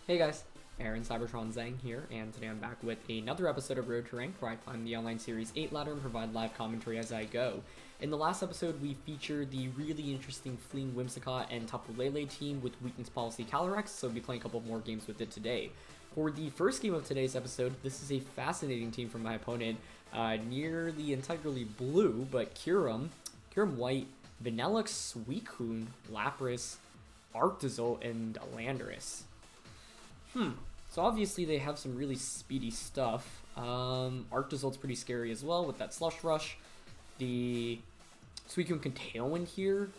Hey guys, Aaron Cybertron Zhang here, and today I'm back with another episode of Road to Rank, where I climb the online series 8 ladder and provide live commentary as I go. In the last episode, we featured the really interesting Fling, Whimsicott, and Tapu Lele team with weakness policy Calyrex, so we'll be playing a couple more games with it today. For the first game of today's episode, this is a fascinating team from my opponent, nearly entirely blue, but Kyurem-White, Vaniiulxe, Suicune, Lapras, Arctozolt, and Landorus. So obviously they have some really speedy stuff. Arctozolt's pretty scary as well with that Slush Rush. The Suicune can Tailwind here.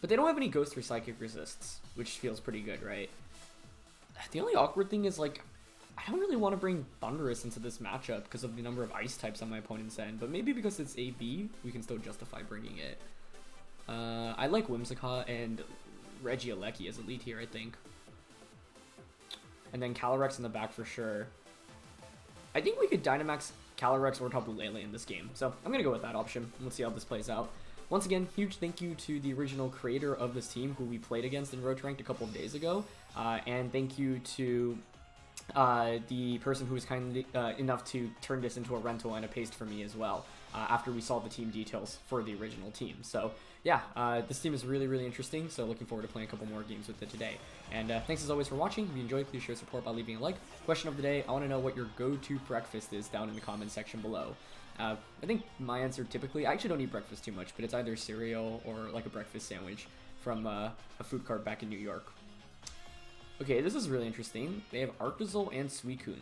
But they don't have any Ghost or Psychic resists, which feels pretty good, right? The only awkward thing is, like, I don't really want to bring Thundurus into this matchup because of the number of Ice types on my opponent's end. But maybe because it's AB, we can still justify bringing it. I like Whimsicott and Regieleki as a lead here, I think. And then Calyrex in the back for sure. I think we could Dynamax Calyrex or Tapu Lele in this game. So I'm going to go with that option. Let's see how this plays out. Once again, huge thank you to the original creator of this team who we played against in Road to Ranked a couple of days ago. And thank you to the person who was kind enough to turn this into a rental and a paste for me as well, after we saw the team details for the original team. So yeah, this team is really, really interesting, so looking forward to playing a couple more games with it today. And thanks as always for watching. If you enjoyed, please show support by leaving a like. Question of the day, I want to know what your go-to breakfast is down in the comments section below. I think my answer typically, I actually don't eat breakfast too much, but it's either cereal or like a breakfast sandwich from a food cart back in New York. Okay, this is really interesting. They have Arctozolt and Suicune.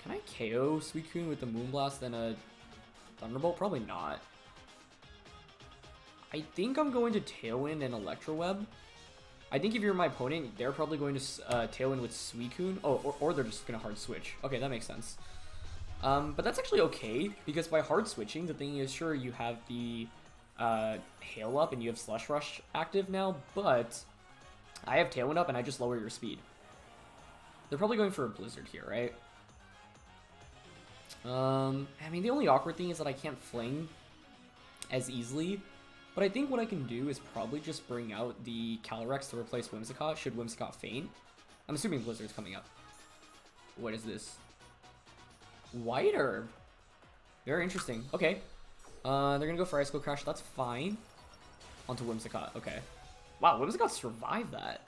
Can I KO Suicune with the Moonblast and a Thunderbolt? Probably not. I think I'm going to Tailwind and Electro Web. I think if you're my opponent, they're probably going to Tailwind with Suicune. Oh, or they're just going to hard switch. Okay, that makes sense. But that's actually okay, because by hard switching, the thing is, sure, you have the Hail up and you have Slush Rush active now, but I have Tailwind up and I just lower your speed. They're probably going for a Blizzard here, right? I mean, the only awkward thing is that I can't Fling as easily, but I think what I can do is probably just bring out the Calyrex to replace Whimsicott, should Whimsicott faint. I'm assuming Blizzard's coming up. What is this? White Herb. Very interesting. Okay. They're gonna go for Ice Crash. That's fine. Onto Whimsicott. Okay. Wow, Whimsicott survived that.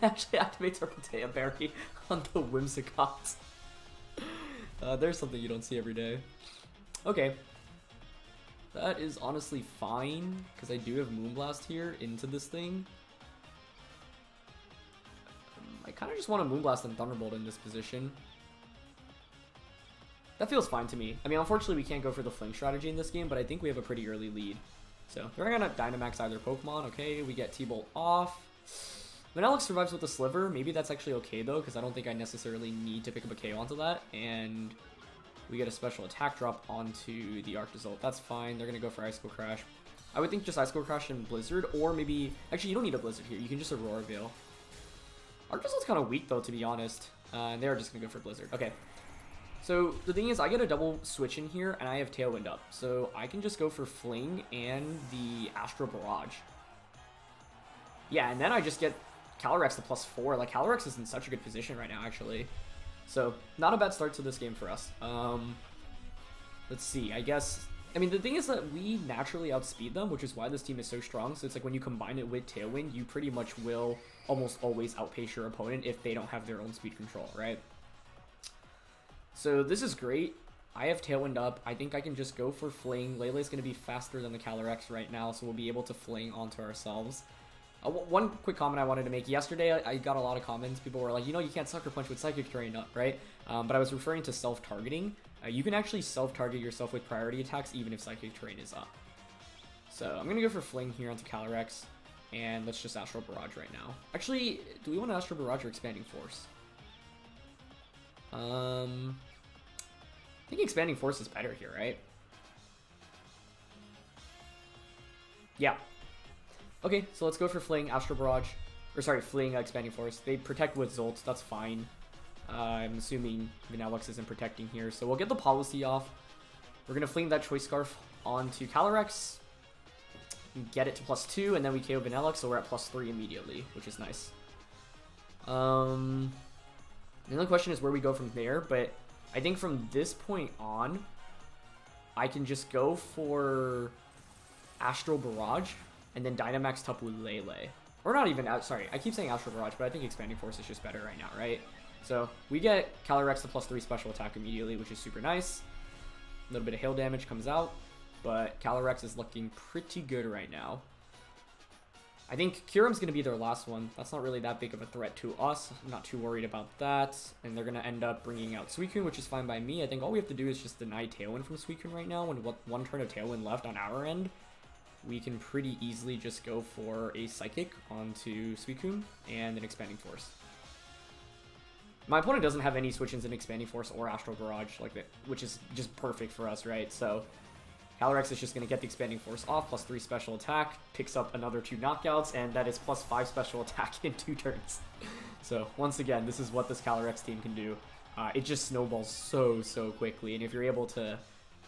Actually activates our Protea Berry onto Whimsicott. There's something you don't see every day. Okay. That is honestly fine, because I do have Moonblast here into this thing. I kind of just want to Moonblast and Thunderbolt in this position. That feels fine to me. I mean, unfortunately, we can't go for the Fling strategy in this game, but I think we have a pretty early lead. So, they're going to Dynamax either Pokemon. Okay, we get T-Bolt off. Vaniiulxe survives with the Sliver. Maybe that's actually okay, though, because I don't think I necessarily need to pick up a KO onto that. And we get a special attack drop onto the Arctozolt. That's fine. They're going to go for Ice Crash. I would think just Ice Crash and Blizzard, or maybe... Actually, you don't need a Blizzard here. You can just Aurora Veil. Arctozolt's kind of weak, though, to be honest. And they're just going to go for Blizzard. Okay. So, the thing is, I get a double switch in here, and I have Tailwind up. So, I can just go for Fling and the Astral Barrage. Yeah, and then I just get Calyrex to +4. Like, Calyrex is in such a good position right now, actually. So, not a bad start to this game for us. Let's see, I guess... I mean, the thing is that we naturally outspeed them, which is why this team is so strong. So, it's like when you combine it with Tailwind, you pretty much will almost always outpace your opponent if they don't have their own speed control, right? So, this is great. I have Tailwind up. I think I can just go for Fling. Lele's going to be faster than the Calyrex right now, so we'll be able to Fling onto ourselves. One quick comment I wanted to make. Yesterday, I got a lot of comments. People were like, you know, you can't Sucker Punch with Psychic Terrain up, right? But I was referring to self-targeting. You can actually self-target yourself with priority attacks even if Psychic Terrain is up. So I'm going to go for Fling here onto Calyrex. And let's just Astral Barrage right now. Actually, do we want to Astral Barrage or Expanding Force? I think Expanding Force is better here, right? Yeah. Okay, so let's go for Fling, Astral Barrage. Or sorry, Fling, Expanding Force. They protect with Zolt, that's fine. I'm assuming Vaniiulxe isn't protecting here. So we'll get the policy off. We're going to Fling that Choice Scarf onto Calyrex. get it to +2, and then we KO Vaniiulxe, so we're at +3 immediately, which is nice. The only question is where we go from there, but I think from this point on, I can just go for Astral Barrage, and then Dynamax Tapu Lele. Or not even, sorry, I keep saying Astral Barrage, but I think Expanding Force is just better right now, right? So we get Calyrex to +3 special attack immediately, which is super nice. A little bit of hail damage comes out, but Calyrex is looking pretty good right now. I think Kyurem's going to be their last one. That's not really that big of a threat to us. I'm not too worried about that. And they're going to end up bringing out Suicune, which is fine by me. I think all we have to do is just deny Tailwind from Suicune right now. When one turn of Tailwind left on our end, we can pretty easily just go for a Psychic onto Suicune and an Expanding Force. My opponent doesn't have any switch-ins in Expanding Force or Astral Barrage, like that, which is just perfect for us, right? So Calyrex is just going to get the Expanding Force off, +3 special attack, picks up another 2 knockouts, and that is +5 special attack in 2 turns. So once again, this is what this Calyrex team can do. It just snowballs so quickly, and if you're able to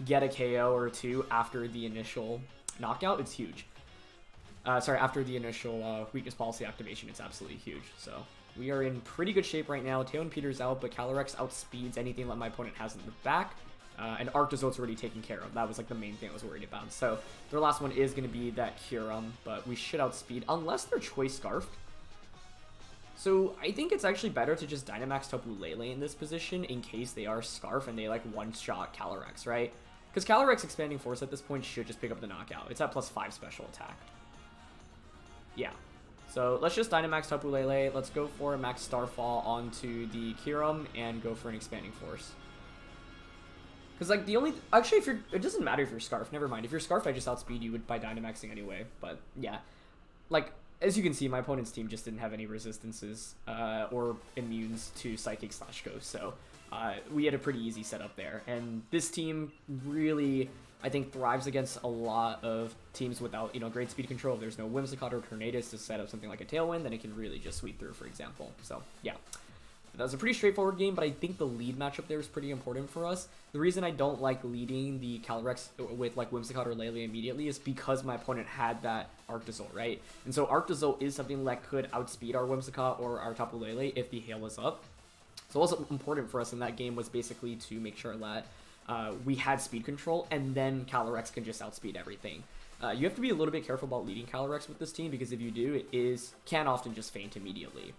get a KO or 2 after the initial knockout, it's huge. Sorry, after the initial weakness policy activation, it's absolutely huge. So we are in pretty good shape right now. Tailwind peters out, but Calyrex outspeeds anything that my opponent has in the back. And Arctozolt's already taken care of. That was like the main thing I was worried about. So their last one is going to be that Kyurem, but we should outspeed unless they're Choice Scarfed. So I think it's actually better to just Dynamax Tapu Lele in this position in case they are Scarf and they like one-shot Calyrex, right? Because Calyrex Expanding Force at this point should just pick up the knockout. It's at +5 special attack. Yeah. So let's just Dynamax Tapu Lele. Let's go for a Max Starfall onto the Kyurem and go for an Expanding Force. Because, like, the only... Actually, if you're... It doesn't matter if you're Scarf. Never mind. If you're Scarf, I just outspeed you by Dynamaxing anyway. But, yeah. Like, as you can see, my opponent's team just didn't have any resistances or immunes to Psychic/Ghost. So, we had a pretty easy setup there. And this team really, I think, thrives against a lot of teams without, you know, great speed control. If there's no Whimsicott or Tornadus to set up something like a Tailwind, then it can really just sweep through, for example. So, yeah. That was a pretty straightforward game, but I think the lead matchup there is pretty important for us. The reason I don't like leading the Calyrex with like Whimsicott or Lele immediately is because my opponent had that Arctozolt, right? And so Arctozolt is something that could outspeed our Whimsicott or our Tapu Lele if the hail is up. So what's important for us in that game was basically to make sure that we had speed control, and then Calyrex can just outspeed everything. You have to be a little bit careful about leading Calyrex with this team, because if you do, can often just faint immediately.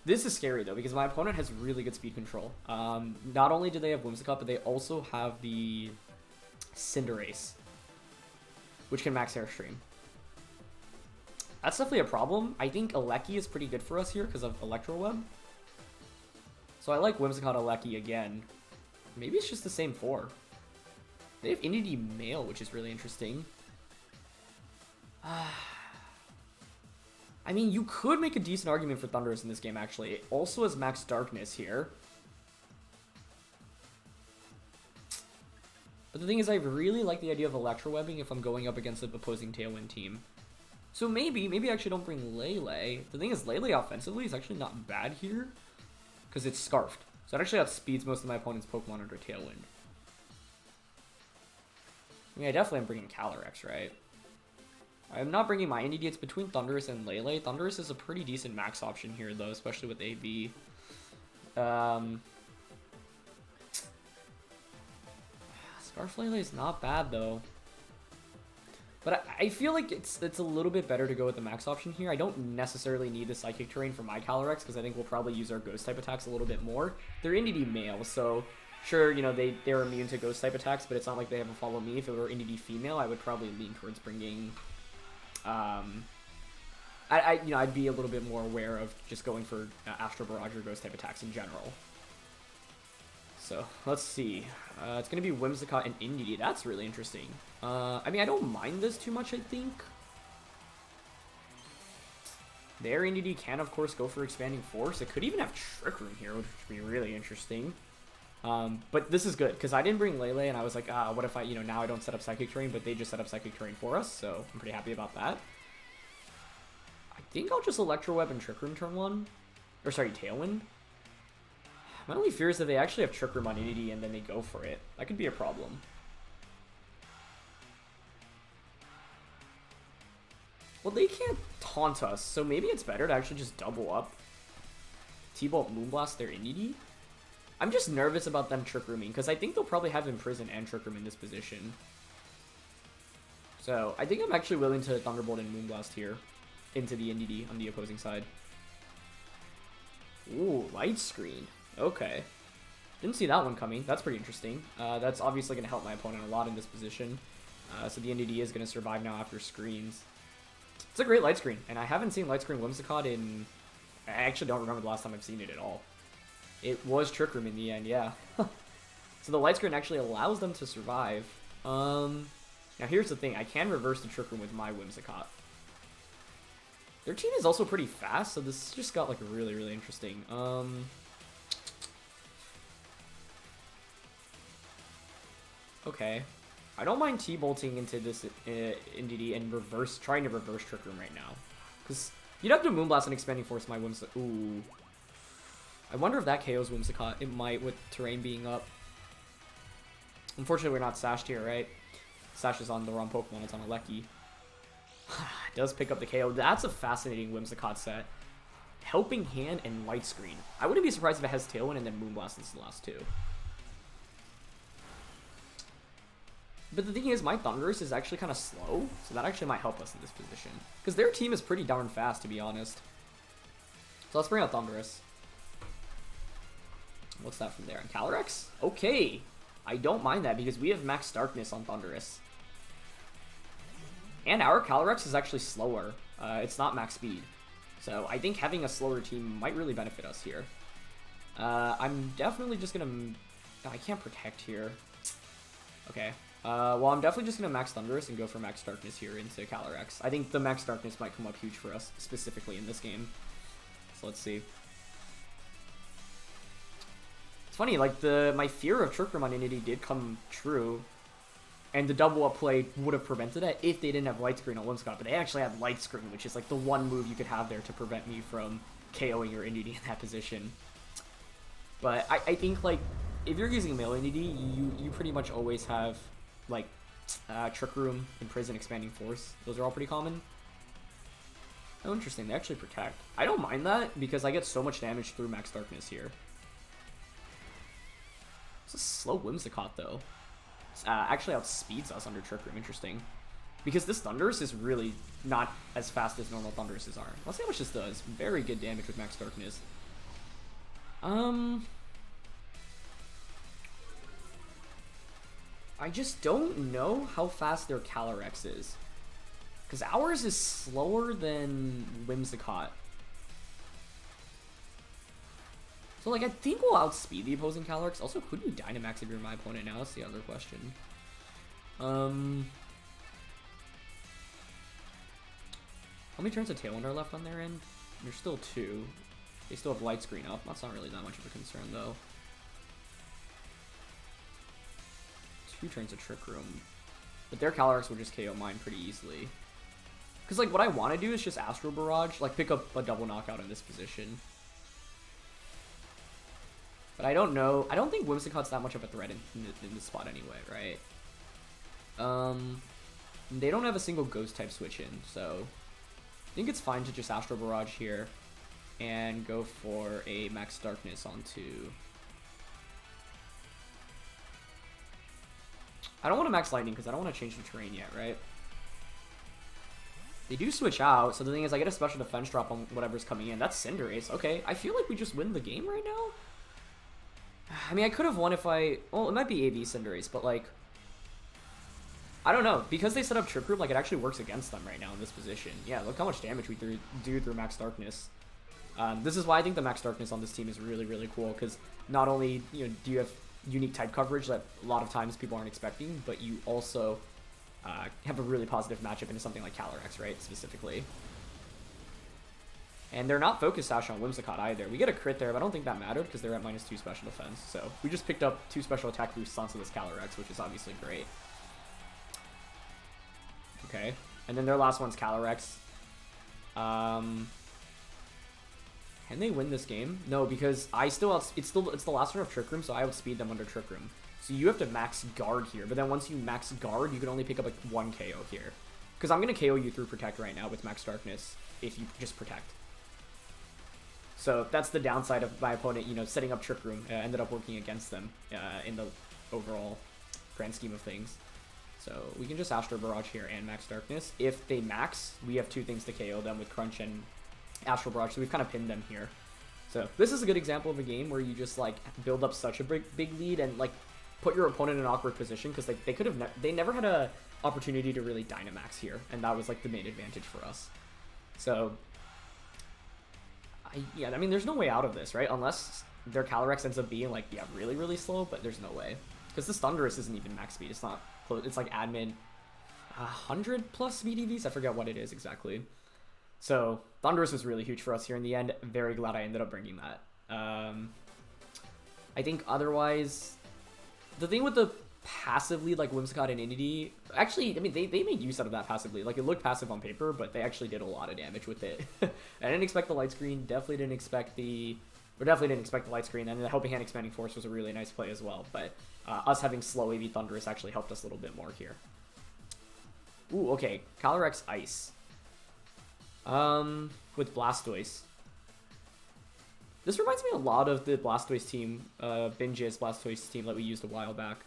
This is scary, though, because my opponent has really good speed control. Not only do they have Whimsicott, but they also have the Cinderace, which can max Airstream. That's definitely a problem. I think Gieleki is pretty good for us here because of Electro Web. So I like Whimsicott Gieleki again. Maybe it's just the same 4. They have Indeedee Male, which is really interesting. I mean, you could make a decent argument for Thundurus in this game, actually. It also has Max Darkness here. But the thing is, I really like the idea of Electro Webbing if I'm going up against an opposing Tailwind team. So maybe I actually don't bring Lele. The thing is, Lele offensively is actually not bad here, because it's Scarfed. So it actually outspeeds most of my opponent's Pokemon under Tailwind. I mean, I definitely am bringing Calyrex, right? I'm not bringing my Indeedee. It's between Thundurus and Lele. Thundurus is a pretty decent max option here, though, especially with AB. Scarf Lele is not bad, though. But I feel like it's a little bit better to go with the max option here. I don't necessarily need the Psychic Terrain for my Calyrex, because I think we'll probably use our Ghost-type attacks a little bit more. They're Indeedee Male, so sure, you know, they're immune to Ghost-type attacks, but it's not like they have a Follow Me. If it were Indeedee Female, I would probably lean towards bringing... I'd be a little bit more aware of just going for Astral Barrage or Ghost-type attacks in general. So, let's see. It's going to be Whimsicott and Indeedee. That's really interesting. I mean, I don't mind this too much, I think. Their Indeedee can, of course, go for Expanding Force. It could even have Trick Room here, which would be really interesting. But this is good, because I didn't bring Lele, and I was like, what if now I don't set up Psychic Terrain, but they just set up Psychic Terrain for us, so I'm pretty happy about that. I think I'll just Electro Web and Trick Room turn 1. Or, sorry, Tailwind. My only fear is that they actually have Trick Room on Indeedee, and then they go for it. That could be a problem. Well, they can't taunt us, so maybe it's better to actually just double up. T-Bolt Moonblast their Indeedee? I'm just nervous about them Trick Rooming, because I think they'll probably have Imprison and Trick Room in this position. So, I think I'm actually willing to Thunderbolt and Moonblast here into the Indeedee on the opposing side. Ooh, Light Screen. Okay. Didn't see that one coming. That's pretty interesting. That's obviously going to help my opponent a lot in this position. So the Indeedee is going to survive now after screens. It's a great Light Screen, and I haven't seen Light Screen Whimsicott in... I actually don't remember the last time I've seen it at all. It was Trick Room in the end, yeah. So the Light Screen actually allows them to survive. Now here's the thing, I can reverse the Trick Room with my Whimsicott. Their team is also pretty fast, so this just got like really, really interesting. Okay. I don't mind T-bolting into this Indeedee and trying to reverse Trick Room right now. Because you'd have to Moonblast and Expanding Force my Whimsicott. Ooh. I wonder if that KOs Whimsicott. It might with terrain being up. Unfortunately, we're not sashed here, right? Sash is on the wrong Pokemon. It's on a Lecky. It does pick up the KO. That's a fascinating Whimsicott set. Helping Hand and Light Screen. I wouldn't be surprised if it has Tailwind and then Moonblast is the last two. But the thing is, my Thundurus is actually kind of slow, so that actually might help us in this position. Because their team is pretty darn fast, to be honest. So let's bring out Thundurus. What's that from there? Calyrex? Okay. I don't mind that, because we have Max Darkness on Thundurus. And our Calyrex is actually slower. It's not max speed. So I think having a slower team might really benefit us here. I'm definitely just going to... I can't protect here. Okay. Well, I'm definitely just going to Max Thundurus and go for Max Darkness here into Calyrex. I think the Max Darkness might come up huge for us, specifically in this game. So let's see. It's funny, like, my fear of Trick Room on Indeedee did come true. And the double up play would have prevented it if they didn't have Light Screen on Whimsicott. But they actually had Light Screen, which is like the one move you could have there to prevent me from KOing your Indeedee in that position. But I think, like, if you're using male Indeedee, you pretty much always have, like, Trick Room, Imprison, Expanding Force. Those are all pretty common. Oh, interesting. They actually protect. I don't mind that because I get so much damage through Max Darkness here. It's a slow Whimsicott, though. Actually outspeeds us under Trick Room. Interesting. Because this Thundurus is really not as fast as normal Thunduruses are. Let's see how much this does. Very good damage with Max Darkness. I just don't know how fast their Calyrex is. Because ours is slower than Whimsicott. So, like, I think we'll outspeed the opposing Calyrex. Also, could you Dynamax if you're my opponent now? That's the other question. How many turns of Tailwind are left on their end? There's still 2. They still have Light Screen up. That's not really that much of a concern, though. 2 turns of Trick Room. But their Calyrex will just KO mine pretty easily. Because, like, what I want to do is just Astral Barrage. Like, pick up a double knockout in this position. But I don't know. I don't think Whimsicott's that much of a threat in this spot anyway, right? They don't have a single Ghost-type switch in, so I think it's fine to just Astral Barrage here and go for a Max Darkness onto... I don't want to Max Lightning because I don't want to change the terrain yet, right? They do switch out, so the thing is I get a special defense drop on whatever's coming in. That's Cinderace. Okay, I feel like we just win the game right now. I mean, I could have won if I... Well, it might be AV Cinderace, but, like... I don't know. Because they set up Trick Room, like, it actually works against them right now in this position. Yeah, look how much damage we do through Max Darkness. This is why I think the Max Darkness on this team is really, really cool, because not only, you know, do you have unique type coverage that a lot of times people aren't expecting, but you also have a really positive matchup into something like Calyrex, right, specifically. And they're not focused Sash on Whimsicott either. We get a crit there, but I don't think that mattered because they're at -2 special defense. So we just picked up 2 special attack boosts onto this Calyrex, which is obviously great. Okay, and then their last one's Calyrex. Can they win this game? No, because it's the last turn of Trick Room, so I outspeed them under Trick Room. So you have to max guard here, but then once you max guard, you can only pick up like 1 KO here. Because I'm going to KO you through Protect right now with Max Darkness if you just Protect. So that's the downside of my opponent, you know, setting up Trick Room. Ended up working against them in the overall grand scheme of things. So we can just Astro Barrage here and Max Darkness. If they max, we have 2 things to KO them with Crunch and Astral Barrage, so we've kind of pinned them here. So this is a good example of a game where you just like build up such a big lead and like put your opponent in an awkward position, because like they never had a opportunity to really Dynamax here, and that was like the main advantage for us. So yeah, I mean, there's no way out of this, right? Unless their Calyrex ends up being like, yeah, really slow, but there's no way, because this Thundurus isn't even max speed. It's not close. It's like admin 100 plus speed EVs. I forget what it is exactly. So Thundurus was really huge for us here in the end. Very glad I ended up bringing that. I think otherwise, the thing with the passive lead like Whimsicott and Indeedee, actually, I mean, they made use out of that passively. Like, it looked passive on paper, but they actually did a lot of damage with it. I didn't expect the light screen. Definitely didn't expect the light screen. And the Helping Hand Expanding Force was a really nice play as well. But us having slow AV Thundurus actually helped us a little bit more here. Ooh, okay. Calyrex-Ice. With Blastoise. This reminds me a lot of the Blastoise team, Binge's Blastoise team that we used a while back.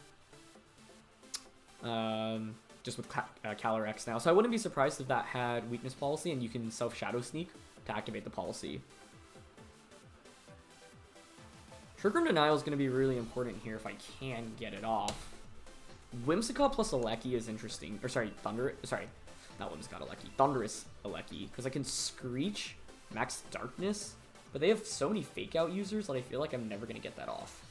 Just with Calyrex now. So I wouldn't be surprised if that had Weakness Policy and you can self-Shadow Sneak to activate the policy. Trick Room Denial is going to be really important here if I can get it off. Whimsicott plus Alecki is interesting. Or sorry, not Whimsicott Alecki. Thundurus Alecki. Because I can Screech, Max Darkness. But they have so many Fake Out users that I feel like I'm never going to get that off.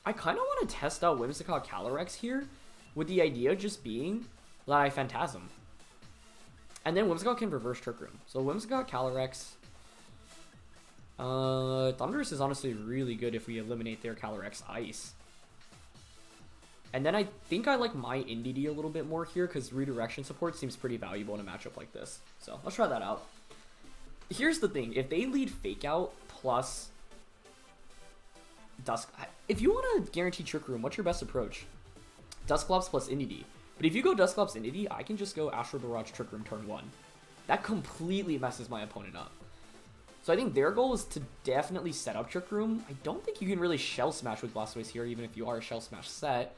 I kind of want to test out Whimsicott Calyrex here, with the idea just being that I Phantasm. And then Whimsicott can reverse Trick Room. So Whimsicott Calyrex. Thundurus is honestly really good if we eliminate their Calyrex-Ice. And then I think I like my Indeedee a little bit more here, because redirection support seems pretty valuable in a matchup like this. So let's try that out. Here's the thing. If they lead Fake Out plus Dusk... If you want to guarantee Trick Room, what's your best approach? Dusclops plus Indeedee. But if you go Dusclops Indeedee, I can just go Astral Barrage Trick Room turn 1. That completely messes my opponent up. So I think their goal is to definitely set up Trick Room. I don't think you can really Shell Smash with Blastoise here, even if you are a Shell Smash set.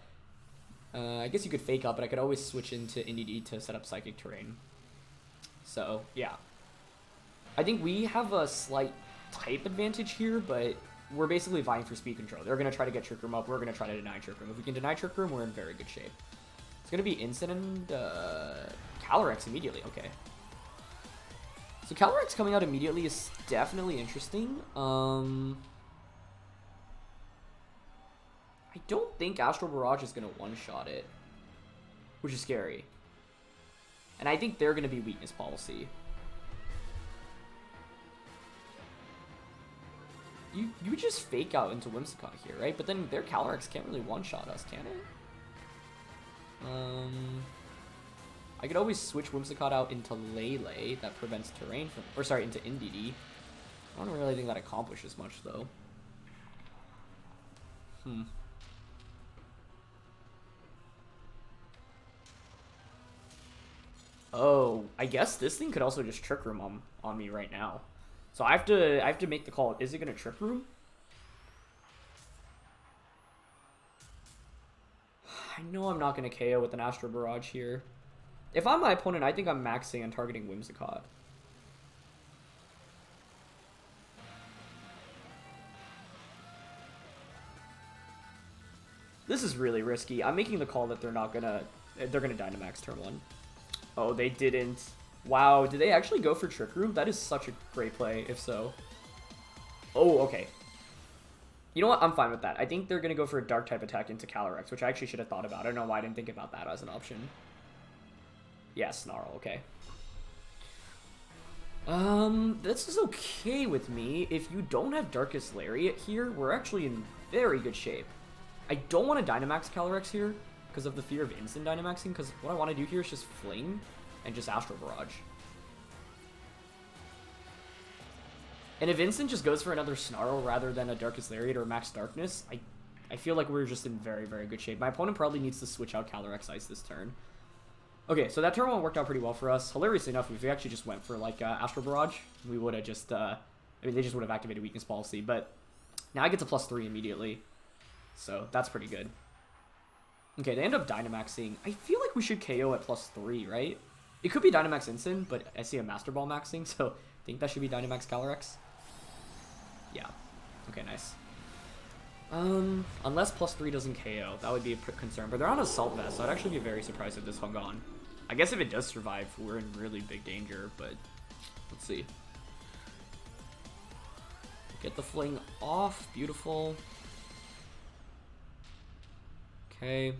I guess you could Fake Out, but I could always switch into Indeedee to set up Psychic Terrain. So, yeah. I think we have a slight type advantage here, but we're basically vying for speed control. They're going to try to get Trick Room up. We're going to try to deny Trick Room. If we can deny Trick Room, we're in very good shape. It's going to be Incin and Calyrex immediately. Okay. So Calyrex coming out immediately is definitely interesting. I don't think Astral Barrage is going to one-shot it, which is scary. And I think they're going to be Weakness Policy. You would just Fake Out into Whimsicott here, right? But then their Calyrex can't really one-shot us, can it? I could always switch Whimsicott out into Lele. That prevents terrain from... Or sorry, into Indeedee. I don't really think that accomplishes much, though. Oh, I guess this thing could also just Trick Room on me right now. So I have to make the call. Is it going to Trick Room? I know I'm not going to KO with an Astral Barrage here. If I'm my opponent, I think I'm maxing and targeting Whimsicott. This is really risky. I'm making the call that they're gonna Dynamax turn 1. Oh, they didn't. Wow, did they actually go for Trick Room? That is such a great play, if so. Oh, okay. You know what? I'm fine with that. I think they're going to go for a Dark-type attack into Calyrex, which I actually should have thought about. I don't know why I didn't think about that as an option. Yeah, Snarl, okay. This is okay with me. If you don't have Darkest Lariat here, we're actually in very good shape. I don't want to Dynamax Calyrex here because of the fear of instant Dynamaxing, because what I want to do here is just Fling and just Astral Barrage. And if Instant just goes for another Snarl rather than a Darkest Lariat or Max Darkness, I feel like we're just in very, very good shape. My opponent probably needs to switch out Calyrex-Ice this turn. Okay, so that turn one worked out pretty well for us. Hilariously enough, if we actually just went for, like, Astral Barrage, we would have just, I mean, they just would have activated Weakness Policy, but now I get to +3 immediately, so that's pretty good. Okay, they end up Dynamaxing. I feel like we should KO at +3, right? It could be Dynamax Incin, but I see a Master Ball maxing, so I think that should be Dynamax Calyrex. Yeah. Okay, nice. Unless +3 doesn't KO, that would be a concern. But they're on Assault Vest, so I'd actually be very surprised if this hung on. I guess if it does survive, we're in really big danger, but let's see. Get the Fling off. Beautiful. Okay.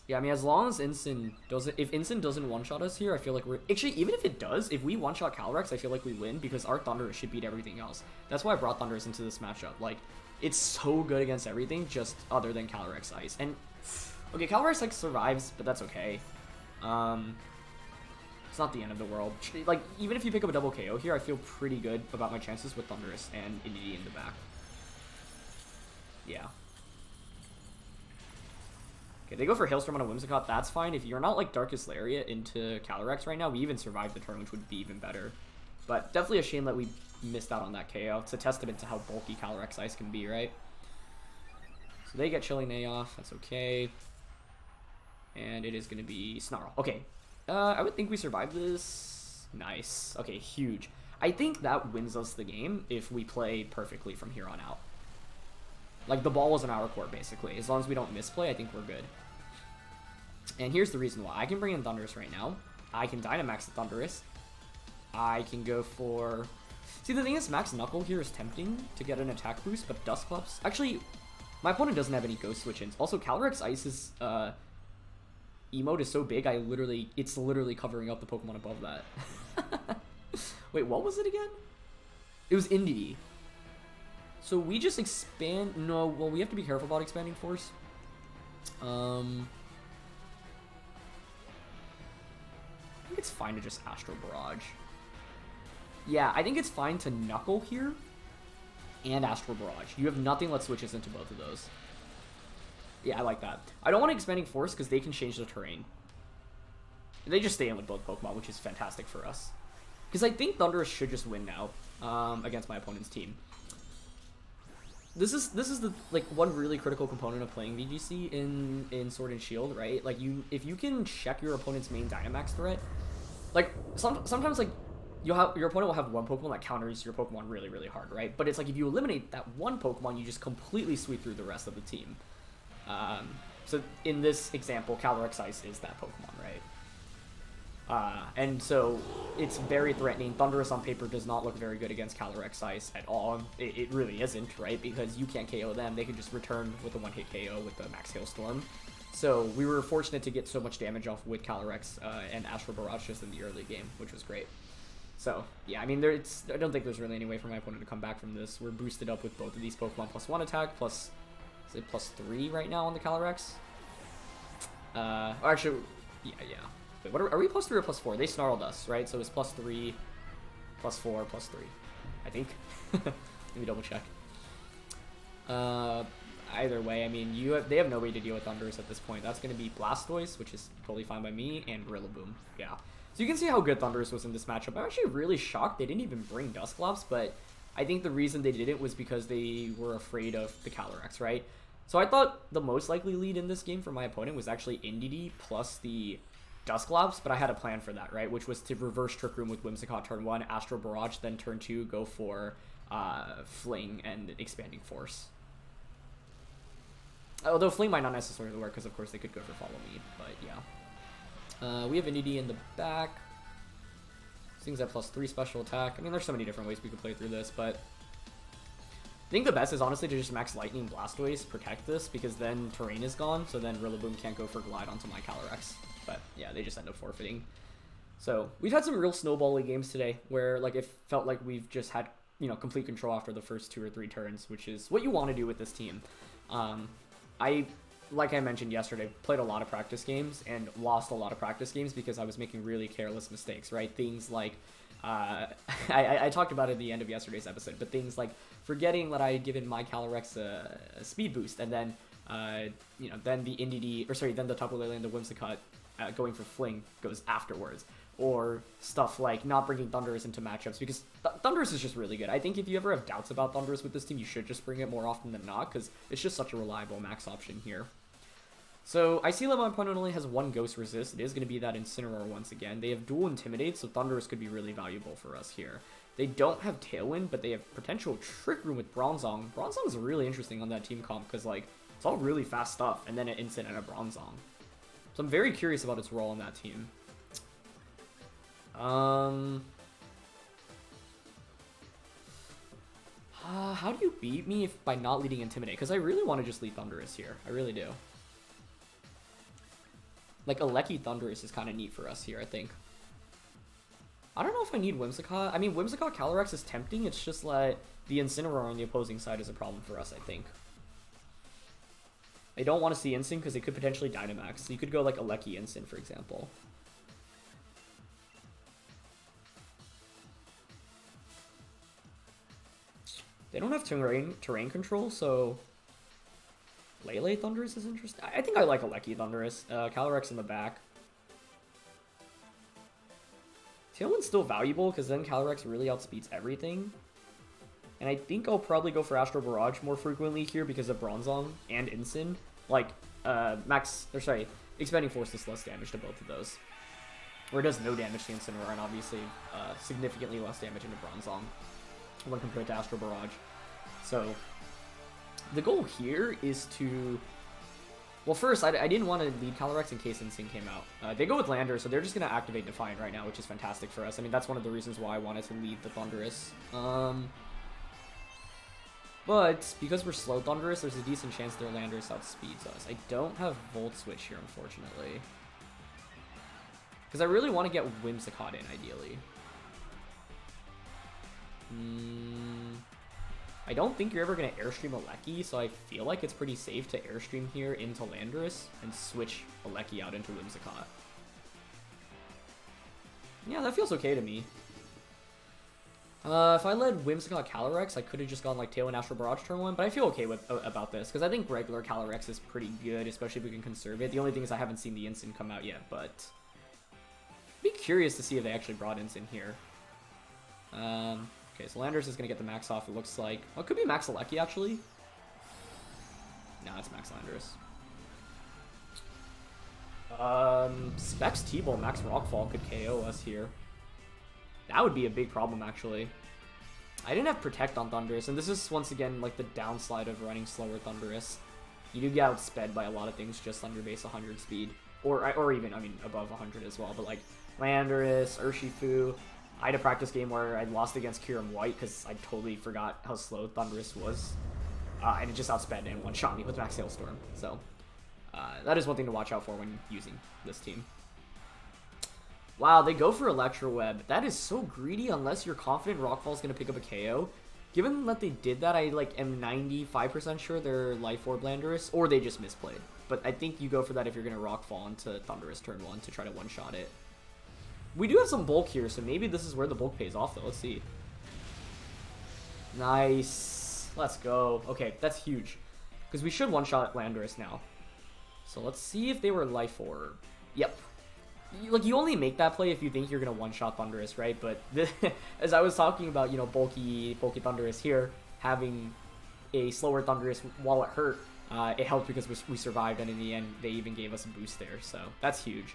Yeah, I mean, as long as Incin doesn't... If Incin doesn't one-shot us here, I feel like we're... Actually, even if it does, if we one-shot Calyrex, I feel like we win because our Thundurus should beat everything else. That's why I brought Thundurus into this matchup. Like, it's so good against everything, just other than Calyrex-Ice. And, okay, Calyrex-Ice survives, but that's okay. It's not the end of the world. Like, even if you pick up a double KO here, I feel pretty good about my chances with Thundurus and Indeedee in the back. Yeah. Okay, they go for Hailstorm on a Whimsicott. That's fine. If you're not, like, Darkest Lariat into Calyrex right now, we even survived the turn, which would be even better. But definitely a shame that we missed out on that KO. It's a testament to how bulky Calyrex-Ice can be, right? So they get Chilling Knee off. That's okay. And it is going to be Snarl. Okay. I would think we survive this. Nice. Okay, huge. I think that wins us the game if we play perfectly from here on out. Like, the ball was in our court, basically. As long as we don't misplay, I think we're good. And here's the reason why. I can bring in Thundurus right now. I can Dynamax the Thundurus. I can go for... See, the thing is, Max Knuckle here is tempting to get an attack boost, but Dusclops... Actually, my opponent doesn't have any Ghost Switch-ins. Also, Calyrex-Ice's emote is so big, it's literally covering up the Pokemon above that. Wait, what was it again? It was Indeedee. So we just expand... No, well, we have to be careful about expanding Force. I think it's fine to just Astral Barrage. Yeah, I think it's fine to Knuckle here and Astral Barrage. You have nothing that switches into both of those. Yeah, I like that. I don't want Expanding Force because they can change the terrain. They just stay in with both Pokemon, which is fantastic for us. Because I think Thundurus should just win now against my opponent's team. This is the like one really critical component of playing VGC in Sword and Shield, right? Like if you can check your opponent's main Dynamax threat, like sometimes like your opponent will have one Pokemon that counters your Pokemon really, really hard, right? But it's like if you eliminate that one Pokemon, you just completely sweep through the rest of the team. So in this example, Calyrex-Ice is that Pokemon, right? And so it's very threatening. Thundurus on paper does not look very good against Calyrex-Ice at all. It really isn't, right? Because you can't KO them. They can just return with a one-hit KO with the Max Hailstorm. So we were fortunate to get so much damage off with Calyrex and Astral Barrage just in the early game, which was great. So, yeah, I mean, I don't think there's really any way for my opponent to come back from this. We're boosted up with both of these Pokemon +1 attack, plus, is it +3 right now on the Calyrex? Or actually, yeah. Wait, what are we +3 or +4? They snarled us, right? So it's +3, +4, +3, I think. Let me double check. Either way, I mean, they have no way to deal with Thundurus at this point. That's going to be Blastoise, which is totally fine by me, and Rillaboom. Yeah. So you can see how good Thundurus was in this matchup. I'm actually really shocked they didn't even bring Dusclops, but I think the reason they didn't was because they were afraid of the Calyrex, right? So I thought the most likely lead in this game for my opponent was actually Indeedee plus the Dusclops, but I had a plan for that, right? Which was to reverse Trick Room with Whimsicott turn 1, Astral Barrage, then turn 2, go for Fling and Expanding Force. Although Fling might not necessarily work, because of course they could go for Follow Me, but yeah. We have Indeedee in the back. This thing's at +3 special attack. I mean, there's so many different ways we could play through this, but I think the best is honestly to just max Lightning Blastoise, protect this, because then terrain is gone, so then Rillaboom can't go for Glide onto my Calyrex. But yeah, they just end up forfeiting. So we've had some real snowballing games today, where like it felt like we've just had, you know, complete control after the first 2 or 3 turns, which is what you want to do with this team. Like I mentioned yesterday, played a lot of practice games and lost a lot of practice games because I was making really careless mistakes, right? Things like I talked about it at the end of yesterday's episode, but things like forgetting that I had given my Calyrex a speed boost, and then, you know, then the Indeedee, or sorry, then the Tapu Lele and the Whimsicott going for Fling goes afterwards. Or stuff like not bringing Thundurus into matchups, because Thundurus is just really good. I think if you ever have doubts about Thundurus with this team, you should just bring it more often than not, because it's just such a reliable max option here. So I see my opponent only has one Ghost Resist. It is going to be that Incineroar once again. They have dual Intimidate, so Thundurus could be really valuable for us here. They don't have Tailwind, but they have potential Trick Room with Bronzong. Bronzong is really interesting on that team comp, because like it's all really fast stuff, and then an Incin and a Bronzong. So I'm very curious about its role on that team. How do you beat me by not leading Intimidate? Because I really want to just lead Thundurus here. I really do. Like, Alecki Thundurus is kind of neat for us here, I think. I don't know if I need Whimsicott. I mean, Whimsicott Calyrex is tempting. It's just like the Incineroar on the opposing side is a problem for us, I think. I don't want to see Incin because it could potentially Dynamax. So you could go like Alecki Incin, for example. They don't have terrain control, so Lele Thundurus is interesting. I think I like Alecki Thundurus. Calyrex in the back. Tailwind's still valuable, because then Calyrex really outspeeds everything. And I think I'll probably go for Astral Barrage more frequently here because of Bronzong and Incin. Like, Expanding Force does less damage to both of those. Or it does no damage to Incineroar, and obviously significantly less damage into Bronzong when compared to Astral Barrage. So the goal here is to... Well, first, I didn't want to lead Calyrex in case Incin came out. They go with Lander, so they're just going to activate Defiant right now, which is fantastic for us. I mean, that's one of the reasons why I wanted to lead the Thundurus. But because we're slow Thundurus, there's a decent chance their Landorus outspeeds us. I don't have Volt Switch here, unfortunately. Because I really want to get Whimsicott in, ideally. I don't think you're ever going to Airstream Alecki, so I feel like it's pretty safe to Airstream here into Landorus and switch Alecki out into Whimsicott. Yeah, that feels okay to me. If I led Whimsicott Calyrex, I could have just gone like Tailwind Astral Barrage turn 1, but I feel okay with about this, because I think regular Calyrex is pretty good, especially if we can conserve it. The only thing is I haven't seen the Incin come out yet, but I'd be curious to see if they actually brought Incin here. Okay, so Landorus is going to get the max off, it looks like. Oh, it could be Max Alecki, actually. No, it's Max Landorus. Specs T-Ball Max Rockfall could KO us here. That would be a big problem, actually. I didn't have Protect on Thundurus, and this is, once again, like the downslide of running slower Thundurus. You do get outsped by a lot of things just under base 100 speed. Or even, I mean, above 100 as well. But, like, Landorus, Urshifu... I had a practice game where I lost against Kyurem-W because I totally forgot how slow Thundurus was. And it just outsped and one-shot me with Max Hailstorm. So, that is one thing to watch out for when using this team. Wow, they go for Electro Web. That is so greedy unless you're confident Rockfall is going to pick up a KO. Given that they did that, I like am 95% sure they're Life Orb Landorus, or they just misplayed. But I think you go for that if you're going to Rockfall into Thundurus turn 1 to try to one-shot it. We do have some bulk here, so maybe this is where the bulk pays off, though. Let's see. Nice. Let's go. Okay, that's huge. Because we should one-shot Landorus now. So let's see if they were Life Orb. Yep. Like, you only make that play if you think you're going to one-shot Thundurus, right? But as I was talking about, you know, bulky Thundurus here, having a slower Thundurus while it hurt, it helped because we survived, and in the end, they even gave us a boost there. So that's huge.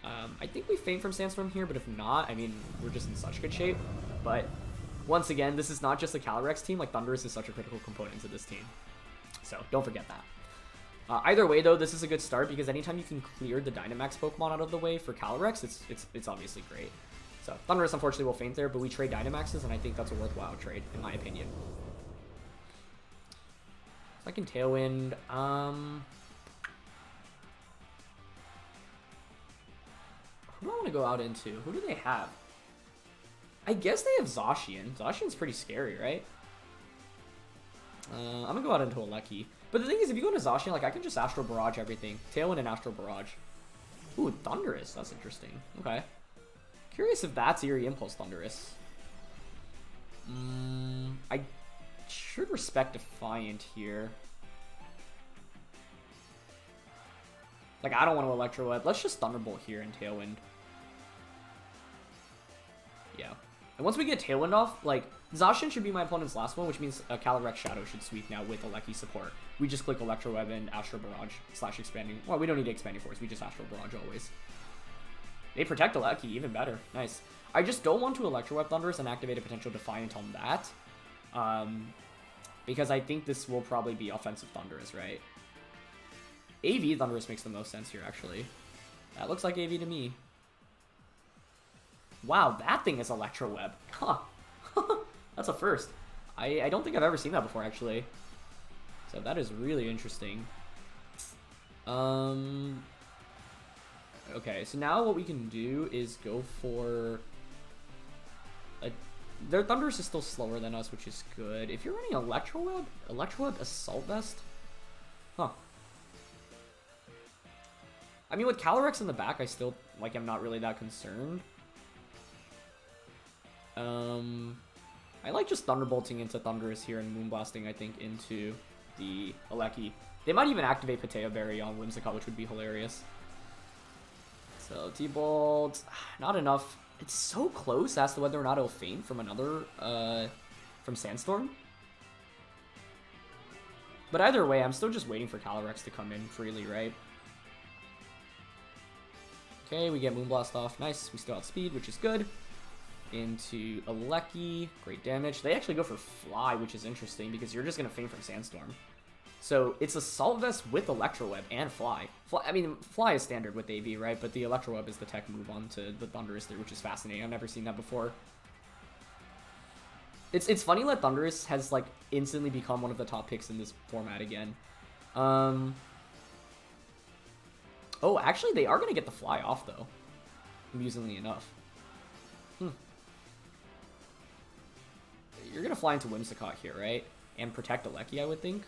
I think we faint from Sandstorm here, but if not, I mean, we're just in such good shape. But once again, this is not just a Calyrex team. Like, Thundurus is such a critical component to this team. So don't forget that. Either way, though, this is a good start because anytime you can clear the Dynamax Pokemon out of the way for Calyrex, it's obviously great. So Thundurus, unfortunately, will faint there, but we trade Dynamaxes, and I think that's a worthwhile trade, in my opinion. So I can Tailwind. Who do I want to go out into? Who do they have? I guess they have Zacian. Zacian's pretty scary, right? I'm going to go out into Alecki. But the thing is, if you go into Zacian, like, I can just Astral Barrage everything. Tailwind and Astral Barrage. Ooh, Thundurus. That's interesting. Okay. Curious if that's Eerie Impulse Thundurus. I should respect Defiant here. Like, I don't want to Electro Web. Let's just Thunderbolt here and Tailwind. Yeah. And once we get Tailwind off, like, Zacian should be my opponent's last one, which means a Calyrex-Shadow should sweep now with Aleki support. We just click Electro Web and Astral Barrage / Expanding. Well, we don't need Expanding Force. We just Astral Barrage always. They protect Aleki, even better. Nice. I just don't want to Electro Web Thundurus and activate a potential Defiant on that. Because I think this will probably be offensive Thundurus, right? AV Thundurus makes the most sense here, actually. That looks like AV to me. Wow, that thing is Electro Web. Huh. That's a first. I don't think I've ever seen that before, actually. So that is really interesting. Okay, so now what we can do is go for... Their Thundurus is still slower than us, which is good. If you're running Electro Web Assault Vest? Huh. I mean, with Calyrex in the back, I still, like, I'm not really that concerned. I like just Thunderbolting into Thundurus here and Moonblasting, I think, into the Aleki. They might even activate Pateo Berry on Whimsicott, which would be hilarious. So, T-Bolt, not enough. It's so close as to whether or not it'll faint from another, from Sandstorm. But either way, I'm still just waiting for Calyrex to come in freely, right? Okay, we get Moonblast off. Nice. We still outspeed, which is good. Into Aleki. Great damage. They actually go for Fly, which is interesting because you're just going to faint from Sandstorm. So it's Assault Vest with Electro Web and Fly. I mean, Fly is standard with AV, right? But the Electro Web is the tech move onto the Thundurus there, which is fascinating. I've never seen that before. It's funny that Thundurus has, like, instantly become one of the top picks in this format again. Oh, actually, they are going to get the Fly off, though. Amusingly enough. You're going to fly into Whimsicott here, right? And protect Aleki, I would think.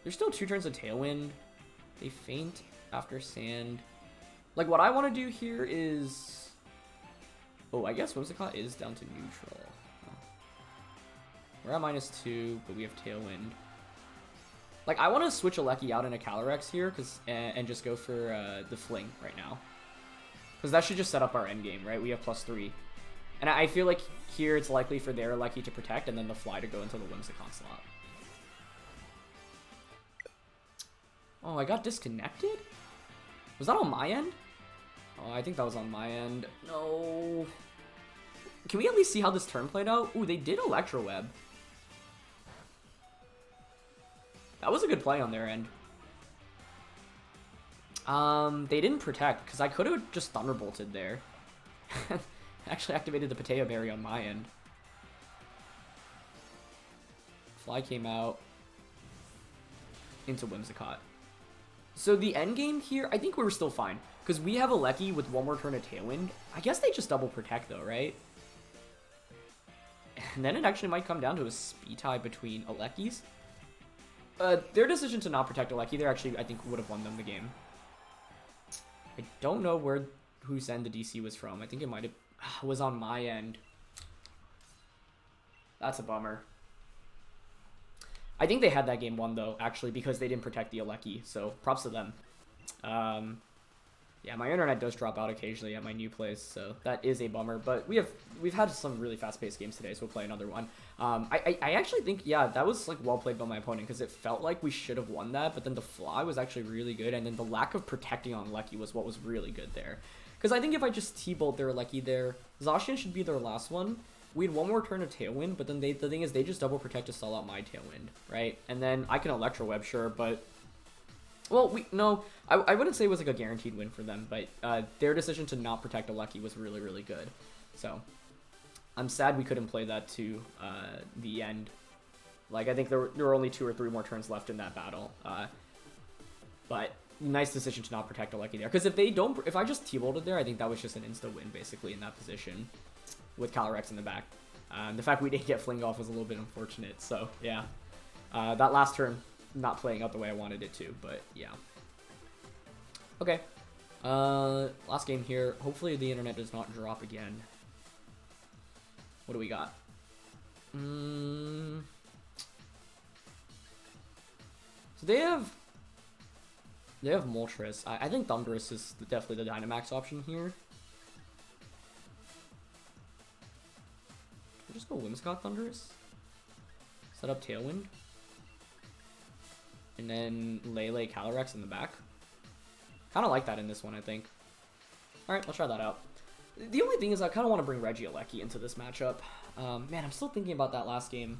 There's still 2 turns of Tailwind. They faint after Sand. Like, what I want to do here is... Oh, I guess Whimsicott is down to neutral. Oh. We're at -2, but we have Tailwind. Like, I want to switch Aleki out into Calyrex here, and just go for the Fling right now. Because that should just set up our endgame, right? We have +3. And I feel like here it's likely for their Aleki to protect, and then the Fly to go into the Whimsicott slot. Oh, I got disconnected? Was that on my end? Oh, I think that was on my end. No. Can we at least see how this turn played out? Ooh, they did Electro Web. That was a good play on their end. They didn't protect, because I could have just Thunderbolted there. Actually activated the Pateo Berry on my end. Fly came out into Whimsicott. So the end game here, I think we were still fine. Because we have Aleki with 1 more turn of Tailwind. I guess they just double protect though, right? And then it actually might come down to a speed tie between Alekis. Their decision to not protect Aleki there actually, I think, would have won them the game. I don't know whose end the DC was from. I think it might have was on my end. That's a bummer. I think they had that game won though, actually, because they didn't protect the Aleki. So props to them. Yeah, my internet does drop out occasionally at my new place, so that is a bummer. But we've had some really fast-paced games today, so we'll play another one. I actually think, yeah, that was like well played by my opponent, because it felt like we should have won that, but then the Fly was actually really good, and then the lack of protecting on Aleki was what was really good there. Because I think if I just T-Bolt their Aleki there, Zacian should be their last one. We had 1 more turn of Tailwind, but then the thing is they just double protect to stall out my Tailwind, right? And then I can Electro Web, sure, but... Well, I wouldn't say it was like a guaranteed win for them, but their decision to not protect Aleki was really, really good. So, I'm sad we couldn't play that to the end. Like, I think there were only 2 or 3 more turns left in that battle. But nice decision to not protect Aleki there. Because if I just T-Bolted there, I think that was just an insta-win, basically, in that position. With Calyrex in the back. The fact we didn't get Fling off was a little bit unfortunate, so, yeah. That last turn... not playing out the way I wanted it to, but yeah. Okay. Last game here. Hopefully the internet does not drop again. What do we got? So they have Moltres. I think Thundurus is definitely the Dynamax option here. We'll just go Whimsicott Thundurus. Set up Tailwind. And then Lele Calyrex in the back. Kind of like that in this one, I think. Alright, I'll try that out. The only thing is I kind of want to bring Regieleki into this matchup. Man, I'm still thinking about that last game.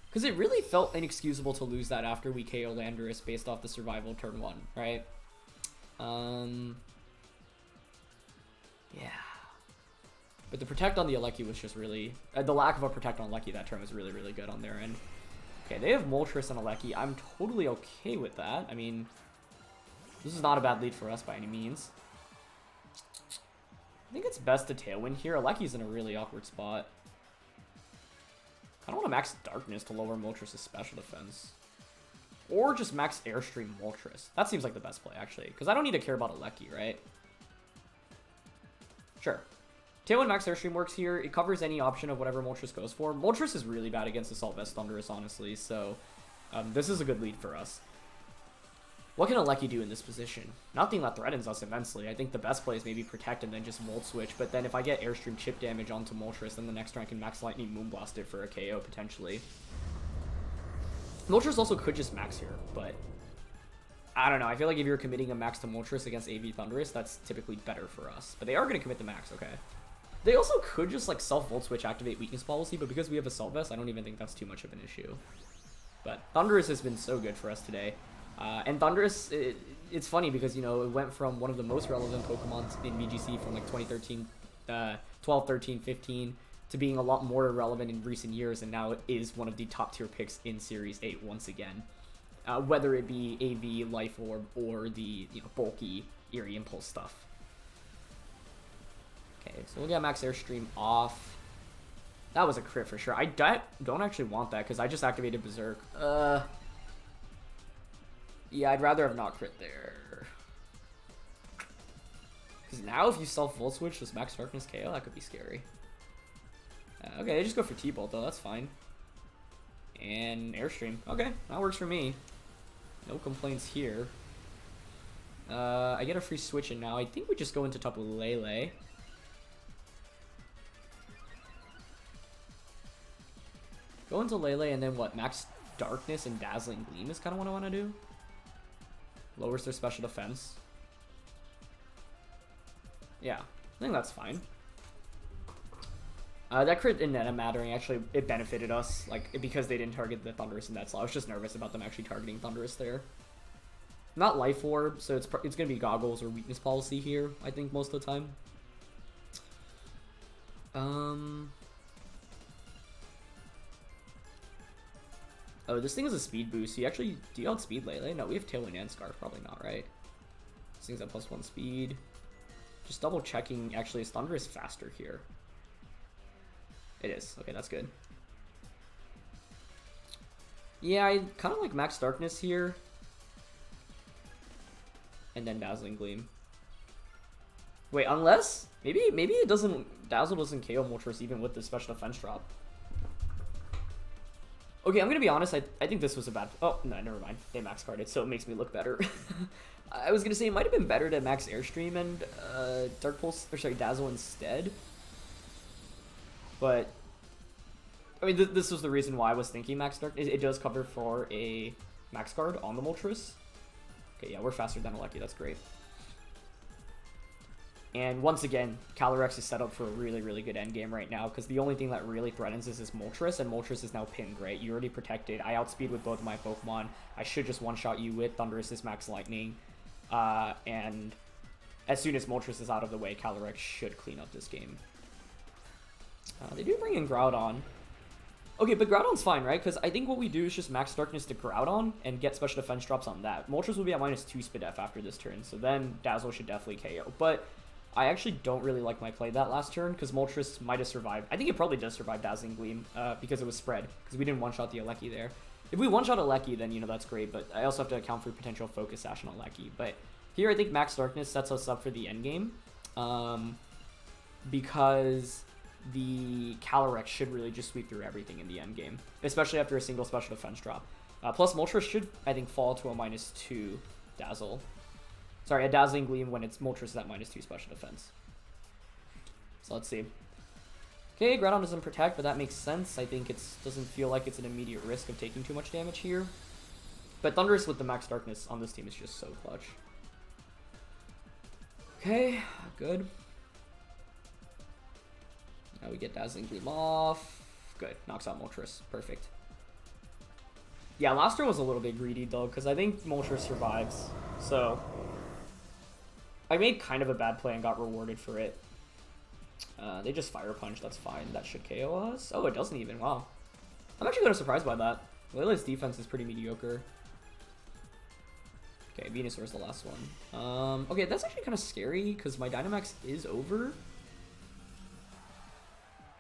Because it really felt inexcusable to lose that after we KO Landorus based off the survival turn 1, right? Yeah. But the Protect on the Aleki was just really... the lack of a Protect on Aleki that turn was really, really good on their end. Okay, they have Moltres and Aleki. I'm totally okay with that. I mean, this is not a bad lead for us by any means. I think it's best to Tailwind here. Aleki's in a really awkward spot. I don't want to max Darkness to lower Moltres' special defense. Or just max Airstream Moltres. That seems like the best play, actually. Because I don't need to care about Aleki, right? Sure. Tailwind max Airstream works here. It covers any option of whatever Moltres goes for. Moltres is really bad against Assault Vest Thundurus, honestly. So, this is a good lead for us. What can Aleki do in this position? Nothing that threatens us immensely. I think the best play is maybe Protect and then just Volt Switch. But then if I get Airstream chip damage onto Moltres, then the next turn I can Max Lightning Moonblast it for a KO, potentially. Moltres also could just Max here, but... I don't know. I feel like if you're committing a Max to Moltres against AV Thundurus, that's typically better for us. But they are going to commit the Max, okay. They also could just, like, self-Volt Switch activate Weakness Policy, but because we have Assault Vest, I don't even think that's too much of an issue. But Thundurus has been so good for us today. And Thundurus, it's funny because, you know, it went from one of the most relevant Pokemon in VGC from, like, 2013, 12, 13, 15, to being a lot more relevant in recent years, and now it is one of the top-tier picks in Series 8 once again. Whether it be AV, Life Orb, or the, you know, bulky Eerie Impulse stuff. Okay, so we'll get Max Airstream off. That was a crit for sure. I don't actually want that because I just activated Berserk. Yeah, I'd rather have not crit there. Because now if you self-Volt Switch this Max Darkness KO, that could be scary. Okay, they just go for T-Bolt though, that's fine. And Airstream. Okay, that works for me. No complaints here. I get a free switch in now. I think we just go into Tapu Lele. Go into Lele and then what? Max Darkness and Dazzling Gleam is kind of what I want to do. Lowers their special defense. Yeah, I think that's fine. That crit didn't end up mattering. Actually, it benefited us, like, because they didn't target the Thundurus in that slot. I was just nervous about them actually targeting Thundurus there. Not Life Orb, so it's going to be Goggles or Weakness Policy here, I think, most of the time. Oh, this thing is a speed boost. Do you outspeed Lele? No, we have Tailwind and Scarf. Probably not, right? This thing's at +1 speed. Just double checking. Actually, is Thundurus faster here? It is. Okay, that's good. Yeah, I kind of like Max Darkness here. And then Dazzling Gleam. Wait, unless... Maybe it doesn't... Dazzle doesn't KO Moltres even with the special defense drop. Okay, I'm gonna be honest, I think this was a bad... Oh, no, never mind. They max carded, so it makes me look better. I was gonna say it might have been better to max Airstream and Dark Pulse... Or sorry, Dazzle instead. But... I mean, this was the reason why I was thinking Max Dark. It does cover for a max card on the Moltres. Okay, yeah, we're faster than Aleki. That's great. And once again, Calyrex is set up for a really, really good endgame right now because the only thing that really threatens is Moltres, and Moltres is now pinned, right? You're already protected. I outspeed with both of my Pokemon. I should just one-shot you with Thundurus' Max Lightning. And as soon as Moltres is out of the way, Calyrex should clean up this game. They do bring in Groudon. Okay, but Groudon's fine, right? Because I think what we do is just Max Darkness to Groudon and get special defense drops on that. Moltres will be at -2 Spidef after this turn, so then Dazzle should definitely KO. But I actually don't really like my play that last turn because Moltres might have survived. I think it probably does survive Dazzling Gleam because it was spread, because we didn't one-shot the Aleki there. If we one-shot Aleki, then, you know, that's great, but I also have to account for potential Focus Sash on Aleki. But Here, I think Max Darkness sets us up for the endgame, because the Calyrex should really just sweep through everything in the endgame, especially after a single special defense drop. Plus, Moltres should, I think, fall to a -2 Dazzle. Sorry, a Dazzling Gleam when it's Moltres is at -2 special defense. So let's see. Okay, Groudon doesn't protect, but that makes sense. I think it doesn't feel like it's an immediate risk of taking too much damage here. But Thundurus with the Max Darkness on this team is just so clutch. Okay, good. Now we get Dazzling Gleam off. Good, knocks out Moltres. Perfect. Yeah, last turn was a little bit greedy though, because I think Moltres survives. So I made kind of a bad play and got rewarded for it. They just Fire Punch, that's fine. That should KO us. Oh, it doesn't even. Wow. I'm actually kind of surprised by that. Lele's defense is pretty mediocre. Okay, Venusaur's the last one. Okay, that's actually kind of scary because my Dynamax is over.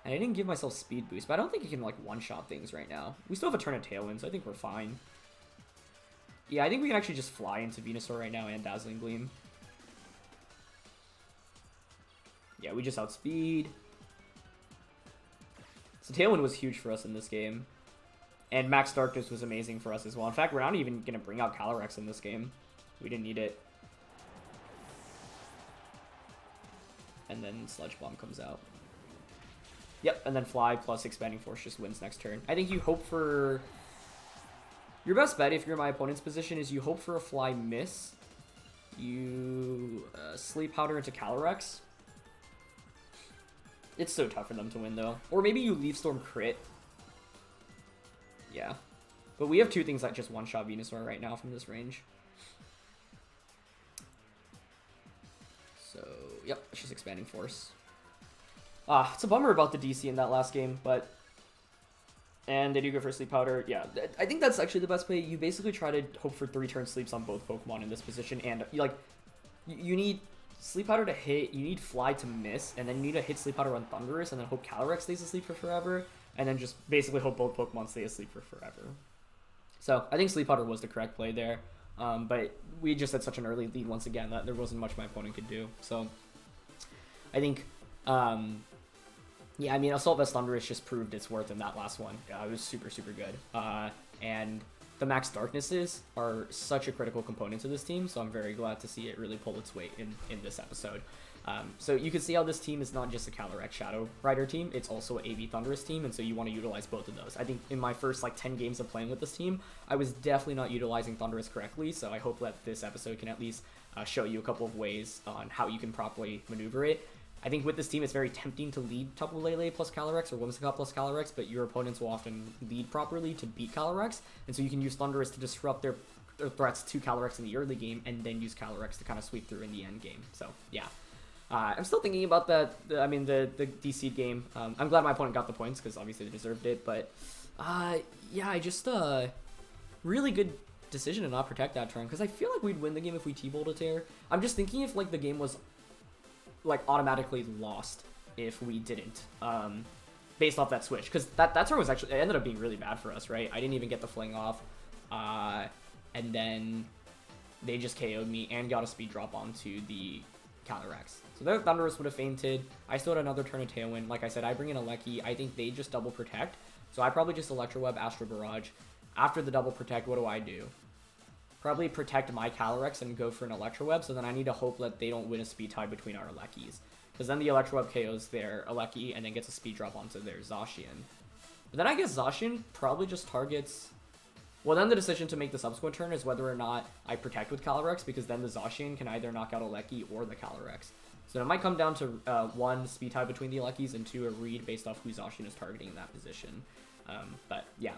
And I didn't give myself speed boost, but I don't think you can like one-shot things right now. We still have a turn of Tailwind, so I think we're fine. Yeah, I think we can actually just fly into Venusaur right now and Dazzling Gleam. Yeah, we just outspeed. So Tailwind was huge for us in this game. And Max Darkness was amazing for us as well. In fact, we're not even going to bring out Calyrex in this game. We didn't need it. And then Sludge Bomb comes out. Yep, and then Fly plus Expanding Force just wins next turn. I think you hope for... Your best bet if you're in my opponent's position is you hope for a Fly miss. You Sleep Powder into Calyrex. It's so tough for them to win, though. Or maybe you Leaf Storm crit. Yeah. But we have two things that just one-shot Venusaur right now from this range. So, yep, it's just Expanding Force. It's a bummer about the DC in that last game, but... And they do go for Sleep Powder. Yeah, I think that's actually the best play. You basically try to hope for 3-turn sleeps on both Pokemon in this position, and, you need Sleep Powder to hit, you need Fly to miss, and then you need to hit Sleep Powder on Thundurus, and then hope Calyrex stays asleep for forever, and then just basically hope both Pokemon stay asleep for forever. So, I think Sleep Powder was the correct play there, but we just had such an early lead once again that there wasn't much my opponent could do. So, I think, yeah, I mean, Assault Vest Thundurus just proved its worth in that last one. It was super, super good. And the Max Darknesses are such a critical component to this team, so I'm very glad to see it really pull its weight in this episode. So you can see how this team is not just a Calyrex-Shadow Rider team, it's also an AV Thundurus team, and so you want to utilize both of those. I think in my first 10 games of playing with this team, I was definitely not utilizing Thundurus correctly, so I hope that this episode can at least show you a couple of ways on how you can properly maneuver it. I think with this team, it's very tempting to lead Tapu Lele plus Calyrex or Whimsicott plus Calyrex, but your opponents will often lead properly to beat Calyrex, and so you can use Thundurus to disrupt their threats to Calyrex in the early game, and then use Calyrex to kind of sweep through in the end game. So, yeah. I'm still thinking about the DC game. I'm glad my opponent got the points, because obviously they deserved it, but, yeah, I just, really good decision to not protect that turn, because I feel like we'd win the game if we T-Bolt a Tear. I'm just thinking if, the game was automatically lost if we didn't, based off that switch, because that turn was actually, it ended up being really bad for us, right? I didn't even get the Fling off, and then they just KO'd me and got a speed drop onto the Calyrex. So their Thundurus would have fainted. I still had another turn of Tailwind. Like I said, I bring in a Lecky. I think they just double protect, so I probably just Electro Web, Astro Barrage. After the double protect, what do? Probably protect my Calyrex and go for an Electro Web, so then I need to hope that they don't win a speed tie between our Lekkies. Because then the Electro Web KOs their Lecky and then gets a speed drop onto their Zacian. But then I guess Zacian probably just targets... Well, then the decision to make the subsequent turn is whether or not I protect with Calyrex, because then the Zacian can either knock out a Lecky or the Calyrex. So it might come down to 1, speed tie between the Lekkies, and 2, a read based off who Zacian is targeting in that position. But yeah.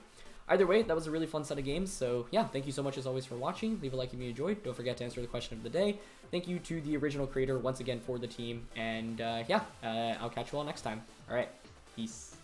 Either way, that was a really fun set of games, so yeah, thank you so much as always for watching. Leave a like if you enjoyed. Don't forget to answer the question of the day. Thank you to the original creator once again for the team, and yeah, I'll catch you all next time. Alright, peace.